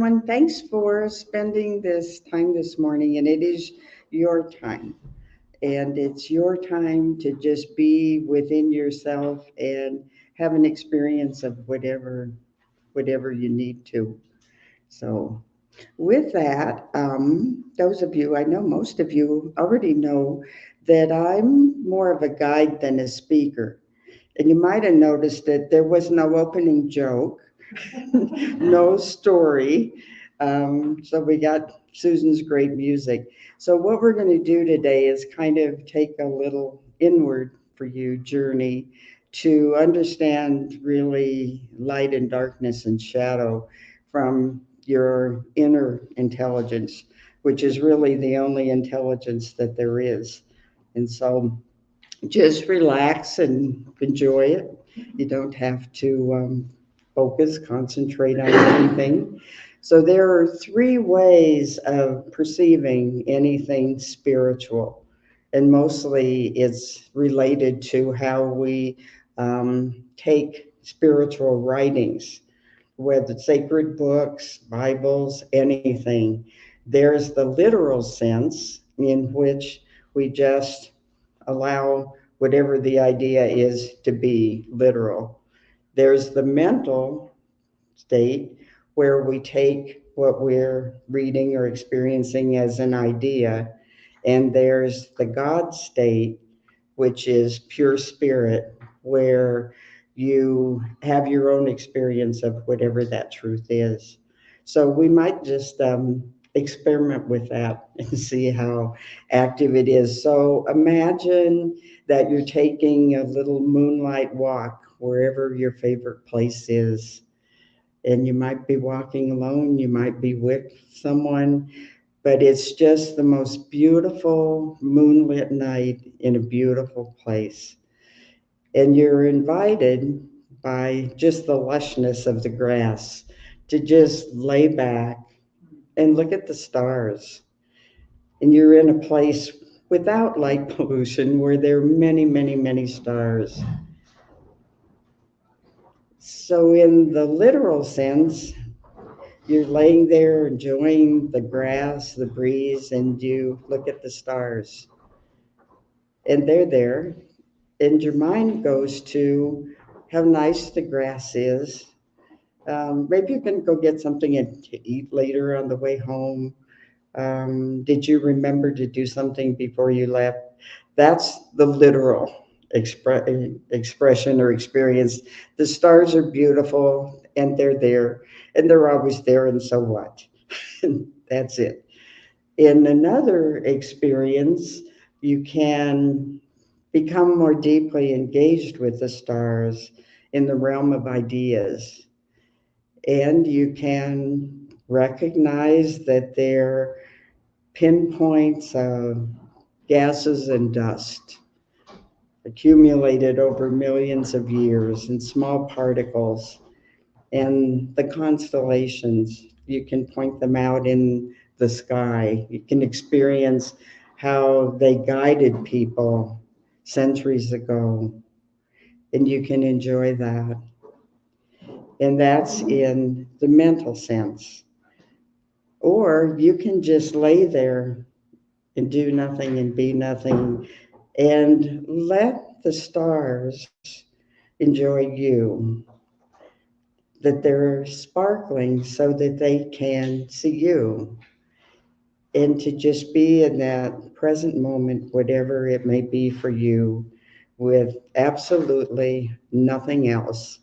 everyone. Thanks for spending this time this morning, and it is your time. And it's your time to just be within yourself and have an experience of whatever you need to. So, with that, those of you, I know most of you already know that I'm more of a guide than a speaker. And you might have noticed that there was no opening joke, no story. So we got Susan's great music. So what we're going to do today is kind of take a little inward for you journey to understand really light and darkness and shadow from your inner intelligence, which is really the only intelligence that there is. And so just relax and enjoy it. You don't have to focus, concentrate on anything. So, there are three ways of perceiving anything spiritual, and mostly it's related to how we take spiritual writings, whether sacred books, Bibles, anything. There's the literal sense in which we just allow whatever the idea is to be literal. There's the mental state where we take what we're reading or experiencing as an idea, and there's the God state, which is pure spirit, where you have your own experience of whatever that truth is. So we might just experiment with that and see how active it is. So imagine that you're taking a little moonlight walk wherever your favorite place is. And you might be walking alone, you might be with someone, but it's just the most beautiful moonlit night in a beautiful place. And you're invited by just the lushness of the grass to just lay back and look at the stars. And you're in a place without light pollution where there are many, many, many stars. So, in the literal sense, you're laying there enjoying the grass, the breeze, and you look at the stars. And they're there. And your mind goes to how nice the grass is. Maybe you can go get something to eat later on the way home. Did you remember to do something before you left? That's the literal expression or experience. The stars are beautiful and they're there and they're always there, and so what? That's it. In another experience, you can become more deeply engaged with the stars in the realm of ideas. And you can recognize that they're pinpoints of gases and dust accumulated over millions of years in small particles. And the constellations, you can point them out in the sky. You can experience how they guided people centuries ago, and you can enjoy that. And that's in the mental sense. Or you can just lay there and do nothing and be nothing and let the stars enjoy you, that they're sparkling so that they can see you, and to just be in that present moment, whatever it may be for you, with absolutely nothing else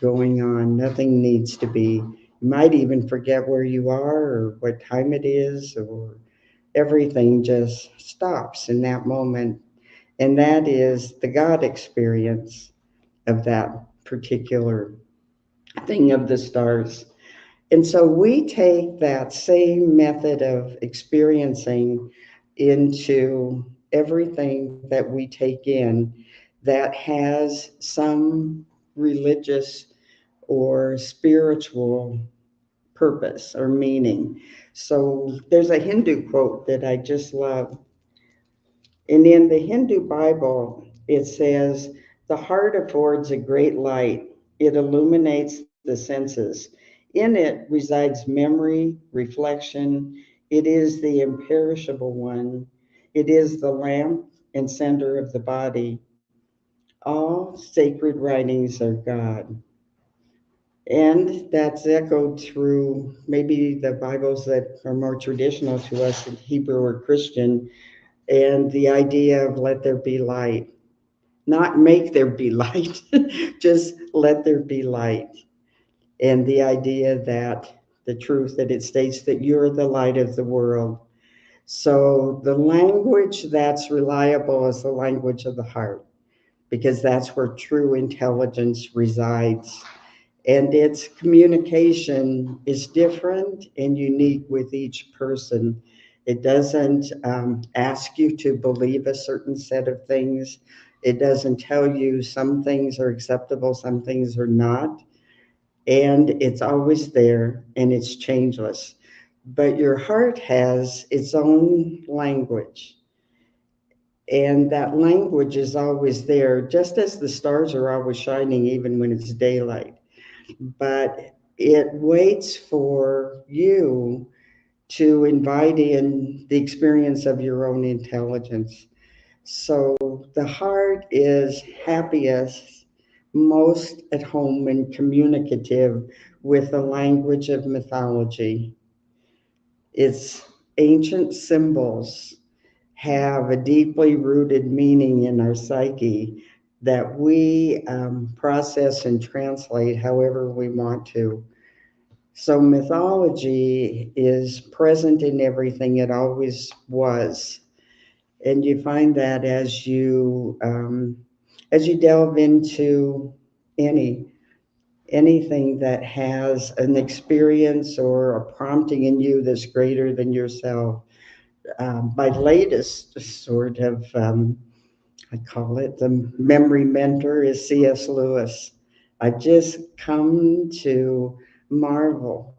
going on. Nothing needs to be. You might even forget where you are or what time it is, or everything just stops in that moment. And that is the God experience of that particular thing of the stars. And so we take that same method of experiencing into everything that we take in that has some religious or spiritual purpose or meaning. So there's a Hindu quote that I just love. And in the Hindu Bible, it says, "The heart affords a great light. It illuminates the senses. In it resides memory, reflection. It is the imperishable one. It is the lamp and center of the body. All sacred writings are God. And that's echoed through maybe the Bibles that are more traditional to us, in Hebrew or Christian, and the idea of let there be light. Not make there be light, just let there be light. And the idea that the truth that it states that you're the light of the world. So the language that's reliable is the language of the heart, because that's where true intelligence resides. And its communication is different and unique with each person. It doesn't ask you to believe a certain set of things. It doesn't tell you some things are acceptable, some things are not. And it's always there and it's changeless. But your heart has its own language. And that language is always there, just as the stars are always shining, even when it's daylight. But it waits for you to invite in the experience of your own intelligence. So the heart is happiest, most at home and communicative with the language of mythology. Its ancient symbols have a deeply rooted meaning in our psyche that we process and translate however we want to. So mythology is present in everything, it always was. And you find that as you delve into any anything that has an experience or a prompting in you that's greater than yourself. My latest sort of I call it the memory mentor is C.S. Lewis. I've just come to marvel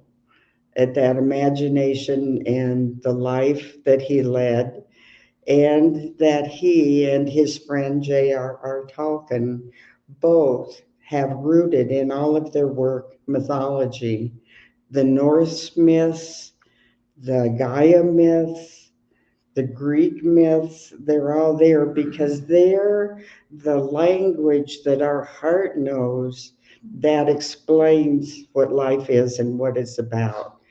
at that imagination and the life that he led, and that he and his friend J.R.R. Tolkien both have rooted in all of their work mythology, the Norse myths, the Gaia myths, the Greek myths. They're all there because they're the language that our heart knows that explains what life is and what it's about.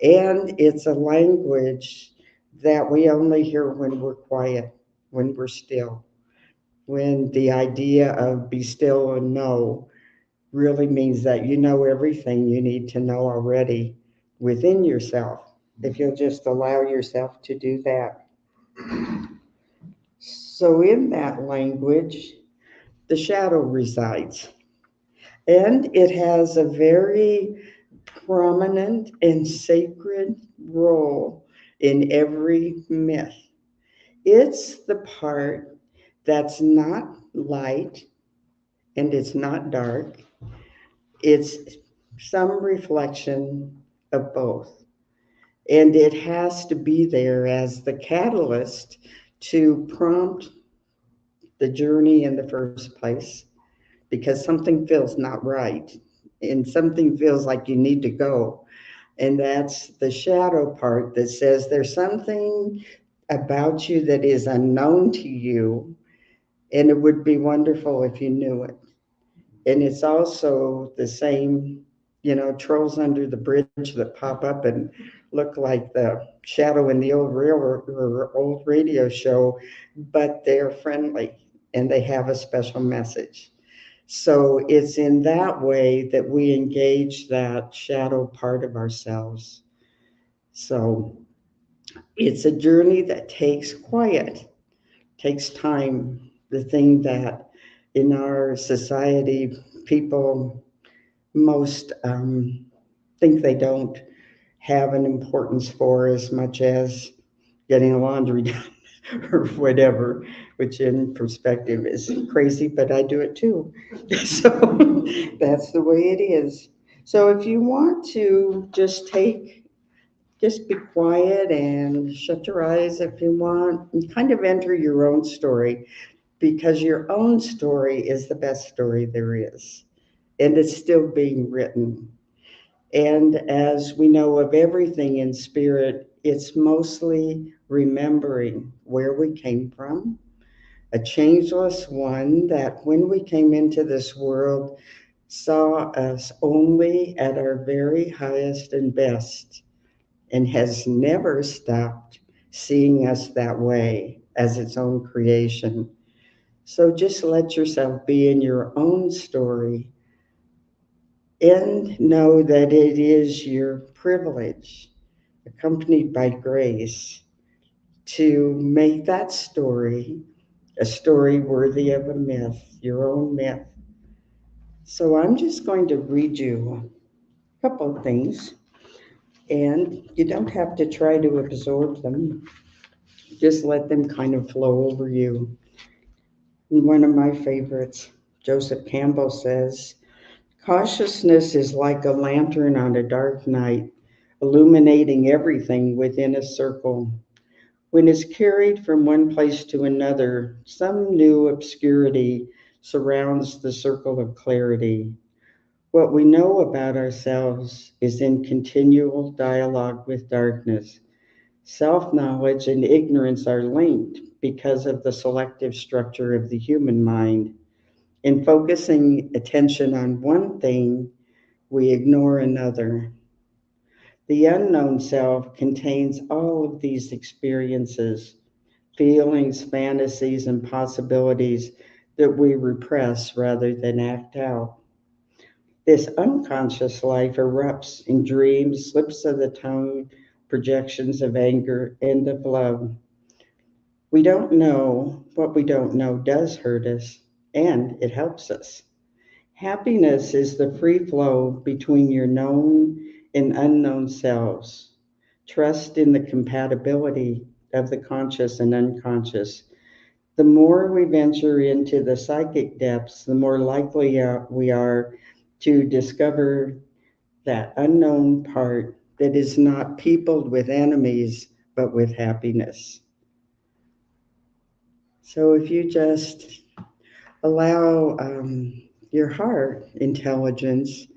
And it's a language that we only hear when we're quiet, when we're still, when the idea of be still and know really means that you know everything you need to know already within yourself, if you'll just allow yourself to do that. So, in that language, the shadow resides, and it has a very prominent and sacred role in every myth. It's the part that's not light and it's not dark, it's some reflection of both. And it has to be there as the catalyst to prompt the journey in the first place, because something feels not right and something feels like you need to go. And that's the shadow part that says there's something about you that is unknown to you, and it would be wonderful if you knew it. And it's also the same, trolls under the bridge that pop up and look like the shadow in the old railroad or old radio show, but they're friendly and they have a special message. So it's in that way that we engage that shadow part of ourselves. So it's a journey that takes quiet, takes time. The thing that in our society people most think they don't have an importance for as much as getting laundry done or whatever, which in perspective is crazy, but I do it too. So that's the way it is. So if you want to just be quiet and shut your eyes if you want, and kind of enter your own story, because your own story is the best story there is, and it's still being written. And as we know of everything in spirit, it's mostly remembering where we came from, a changeless one that when we came into this world saw us only at our very highest and best and has never stopped seeing us that way as its own creation. So just let yourself be in your own story and know that it is your privilege, accompanied by grace, to make that story a story worthy of a myth, your own myth. So I'm just going to read you a couple of things, and you don't have to try to absorb them, just let them kind of flow over you. And one of my favorites, Joseph Campbell says, cautiousness is like a lantern on a dark night, illuminating everything within a circle. When it's carried from one place to another, some new obscurity surrounds the circle of clarity. What we know about ourselves is in continual dialogue with darkness. Self knowledge and ignorance are linked because of the selective structure of the human mind. In focusing attention on one thing, we ignore another. The unknown self contains all of these experiences, feelings, fantasies, and possibilities that we repress rather than act out. This unconscious life erupts in dreams, slips of the tongue, projections of anger, and of love. We don't know what we don't know does hurt us, and it helps us. Happiness is the free flow between your known and unknown selves. Trust in the compatibility of the conscious and unconscious. The more we venture into the psychic depths, the more likely we are to discover that unknown part that is not peopled with enemies, but with happiness. So if you just allow your heart intelligence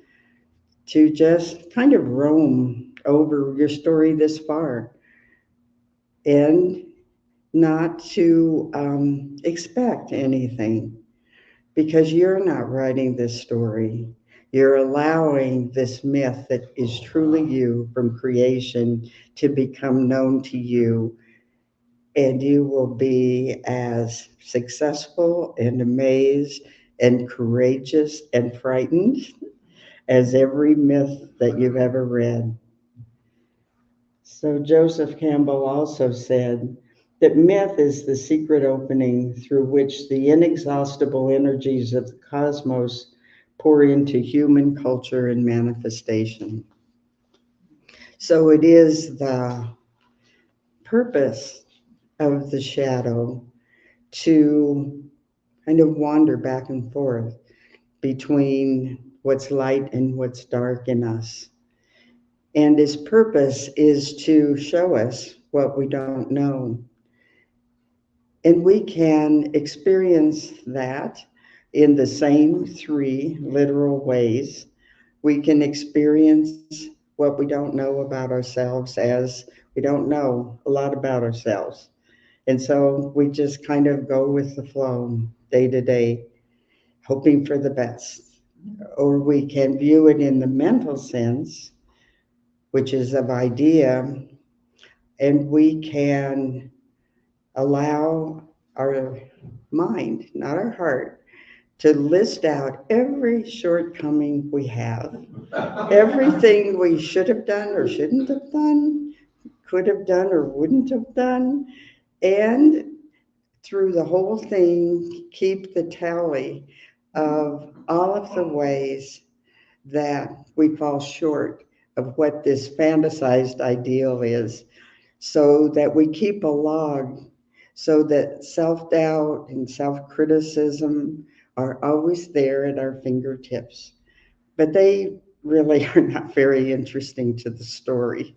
to just kind of roam over your story this far and not to expect anything because you're not writing this story. You're allowing this myth that is truly you from creation to become known to you, and you will be as successful and amazed and courageous and frightened as every myth that you've ever read. So Joseph Campbell also said that myth is the secret opening through which the inexhaustible energies of the cosmos pour into human culture and manifestation. So it is the purpose of the shadow to kind of wander back and forth between what's light and what's dark in us. And his purpose is to show us what we don't know. And we can experience that in the same three literal ways. We can experience what we don't know about ourselves as we don't know a lot about ourselves. And so we just kind of go with the flow day to day, hoping for the best. Or we can view it in the mental sense, which is of idea, and we can allow our mind, not our heart, to list out every shortcoming we have, everything we should have done or shouldn't have done, could have done or wouldn't have done, and through the whole thing, keep the tally of all of the ways that we fall short of what this fantasized ideal is, so that we keep a log so that self doubt and self criticism are always there at our fingertips. But they really are not very interesting to the story.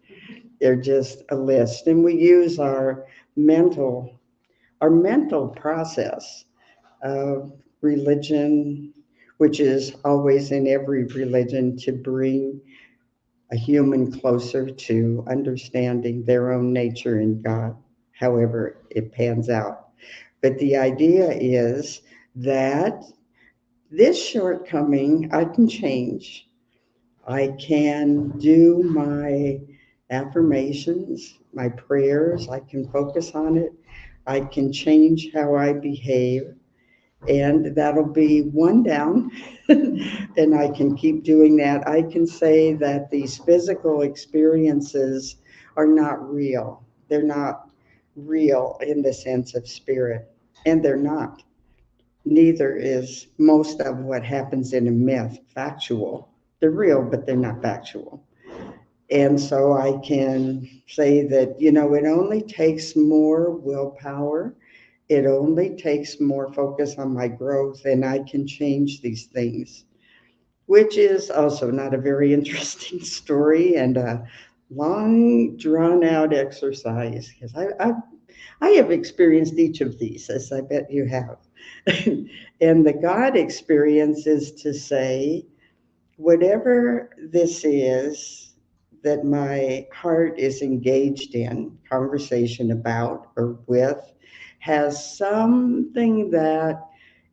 They're just a list. And we use our mental process of religion, which is always in every religion, to bring a human closer to understanding their own nature in God, however it pans out. But the idea is that this shortcoming I can change. I can do my affirmations, my prayers, I can focus on it. I can change how I behave, and that'll be one down. And I can keep doing that. I can say that these physical experiences are not real. They're not real in the sense of spirit, and they're not. Neither is most of what happens in a myth factual. They're real, but they're not factual. And so I can say that, it only takes more willpower. It only takes more focus on my growth, and I can change these things, which is also not a very interesting story and a long, drawn out exercise because I have experienced each of these, as I bet you have. And the God experience is to say, whatever this is that my heart is engaged in conversation about or with has something that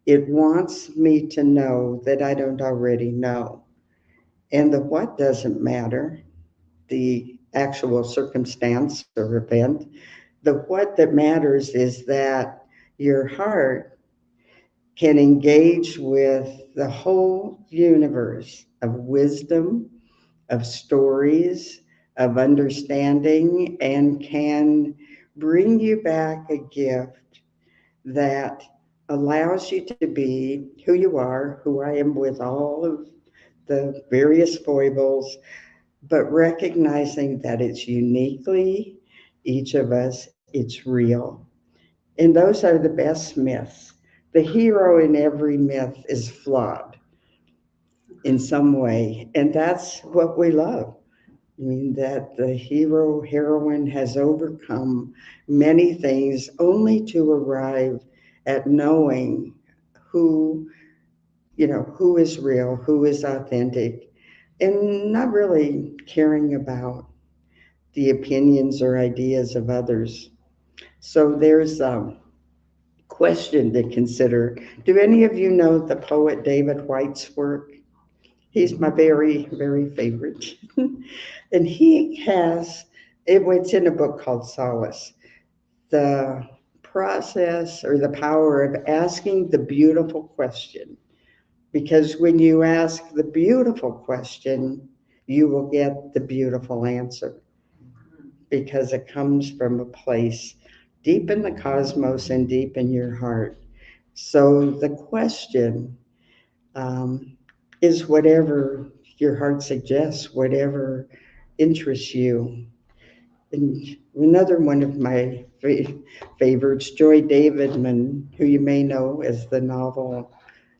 it wants me to know that I don't already know. And the what doesn't matter, the actual circumstance or event. The what that matters is that your heart can engage with the whole universe of wisdom, of stories, of understanding, and can bring you back a gift that allows you to be who you are, who I am with all of the various foibles, but recognizing that it's uniquely each of us, it's real. And those are the best myths. The hero in every myth is flawed in some way, and that's what we love. I mean, that the hero, heroine has overcome many things only to arrive at knowing who, who is real, who is authentic, and not really caring about the opinions or ideas of others. So there's a question to consider. Do any of you know the poet David Whyte's work? He's my very, very favorite. And he has, it's in a book called Solace, the process or the power of asking the beautiful question. Because when you ask the beautiful question, you will get the beautiful answer because it comes from a place deep in the cosmos and deep in your heart. So the question um, is whatever your heart suggests, whatever interests you. And another one of my favorites, Joy Davidman, who you may know as the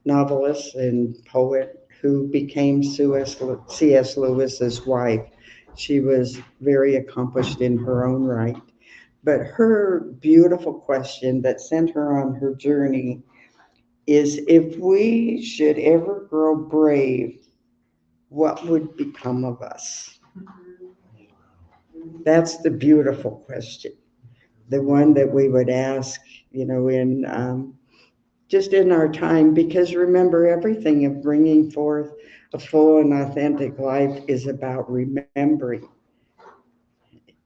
novelist and poet who became C.S. Lewis's wife. She was very accomplished in her own right. But her beautiful question that sent her on her journey is, if we should ever grow brave, what would become of us? That's the beautiful question, the one that we would ask, in just in our time, because remember, everything of bringing forth a full and authentic life is about remembering,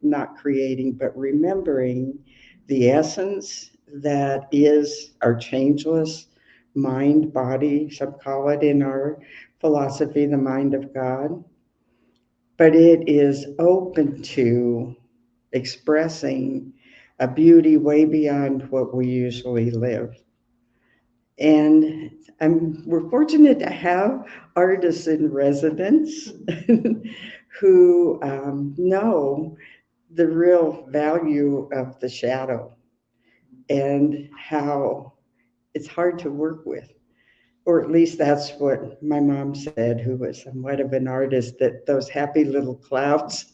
not creating, but remembering the essence that is our changeless mind, body, some call it in our philosophy, the mind of God. But it is open to expressing a beauty way beyond what we usually live. And we're fortunate to have artists in residence who know the real value of the shadow and how it's hard to work with. Or at least that's what my mom said, who was somewhat of an artist, that those happy little clouds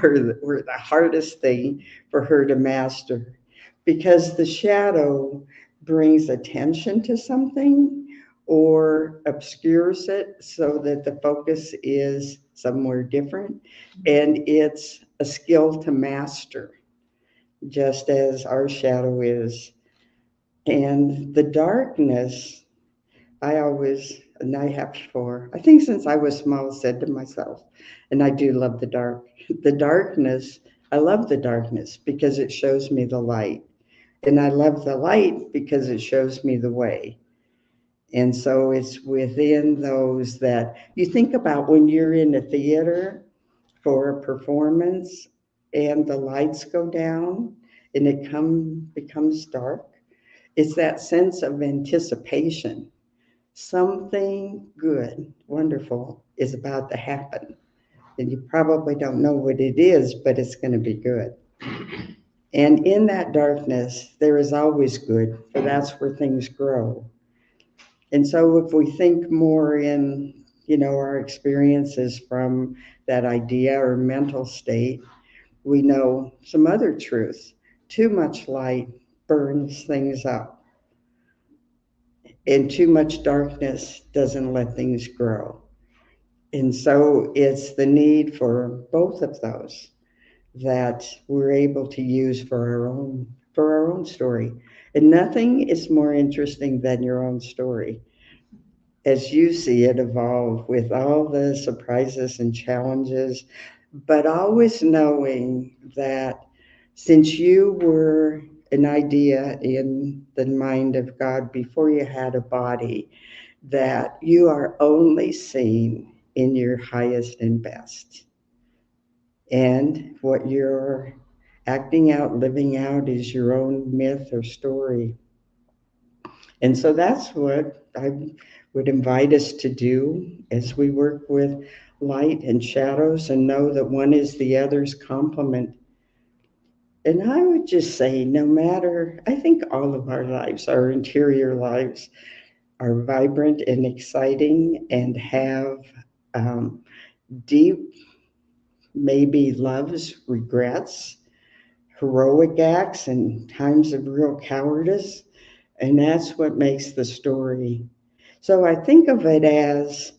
were the hardest thing for her to master, because the shadow brings attention to something or obscures it so that the focus is somewhere different. And it's a skill to master, just as our shadow is. And the darkness, I always, and I have for, I think since I was small, said to myself, and I do love the dark, the darkness, I love the darkness because it shows me the light. And I love the light because it shows me the way. And so it's within those that you think about when you're in a theater for a performance and the lights go down and becomes dark. It's that sense of anticipation. Something good, wonderful is about to happen. And you probably don't know what it is, but it's going to be good. And in that darkness, there is always good, for that's where things grow. And so if we think more in, our experiences from that idea or mental state, we know some other truths. Too much light burns things up, and too much darkness doesn't let things grow. And so it's the need for both of those that we're able to use for our own story. And nothing is more interesting than your own story as you see it evolve with all the surprises and challenges, but always knowing that since you were an idea in the mind of God before you had a body, that you are only seen in your highest and best. And what you're acting out, living out, is your own myth or story. And so that's what I would invite us to do as we work with light and shadows and know that one is the other's complement. And I would just say, no matter, I think all of our lives, our interior lives, are vibrant and exciting and have um, deep, maybe loves, regrets, heroic acts, and times of real cowardice. And that's what makes the story. So I think of it as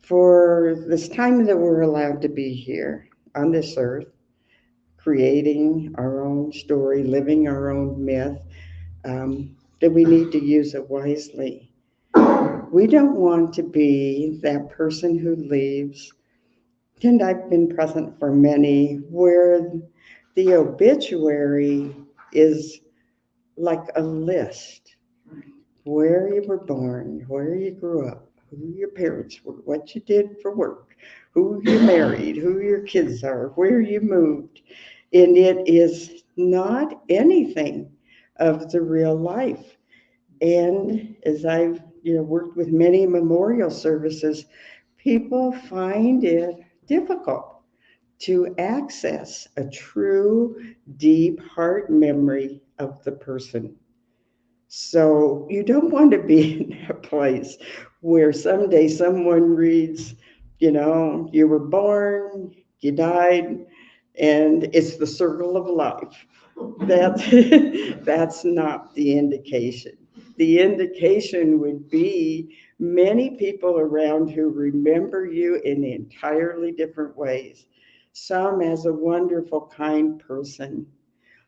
for this time that we're allowed to be here on this earth, creating our own story, living our own myth, that we need to use it wisely. We don't want to be that person who leaves, and I've been present for many, where the obituary is like a list: where you were born, where you grew up, who your parents were, what you did for work, who you married, who your kids are, where you moved. And it is not anything of the real life. And as I've worked with many memorial services, people find it difficult to access a true, deep heart memory of the person. So you don't want to be in that place where someday someone reads, you were born, you died, and it's the circle of life. That's that's not the indication. The indication would be many people around who remember you in entirely different ways. Some as a wonderful, kind person,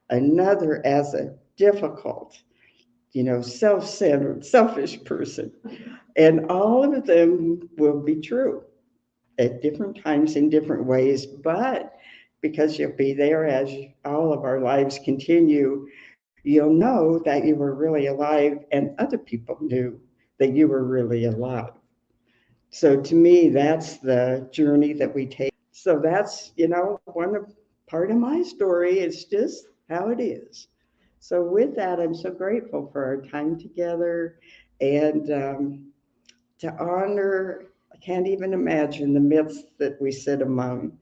another as a difficult, self-centered, selfish person. And all of them will be true at different times in different ways, but because you'll be there as all of our lives continue, you'll know that you were really alive and other people knew that you were really alive. So to me, that's the journey that we take. So that's, one of part of my story. It's just how it is. So with that, I'm so grateful for our time together and to honor, I can't even imagine the myths that we sit among,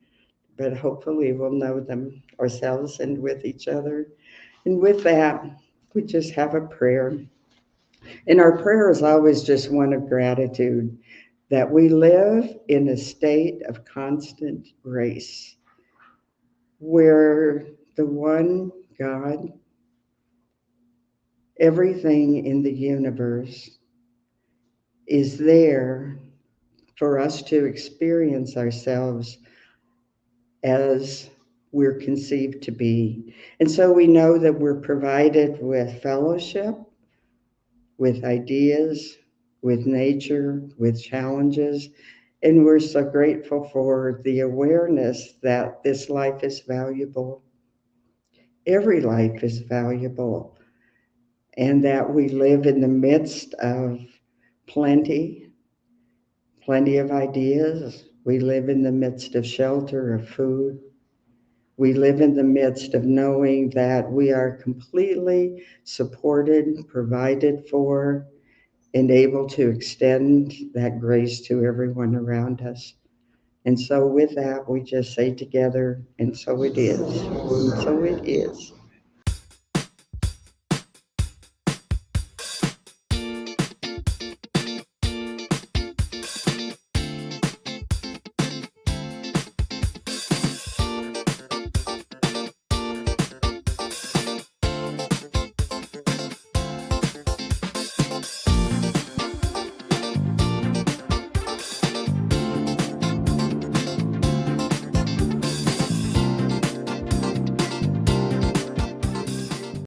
but hopefully we'll know them ourselves and with each other. And with that, we just have a prayer. And our prayer is always just one of gratitude that we live in a state of constant grace where the one God, everything in the universe is there for us to experience ourselves as we're conceived to be. And so we know that we're provided with fellowship, with ideas, with nature, with challenges. And we're so grateful for the awareness that this life is valuable. Every life is valuable, and that we live in the midst of plenty, plenty of ideas. We live in the midst of shelter, of food. We live in the midst of knowing that we are completely supported, provided for, and able to extend that grace to everyone around us. And so with that, we just say together, and so it is, and so it is.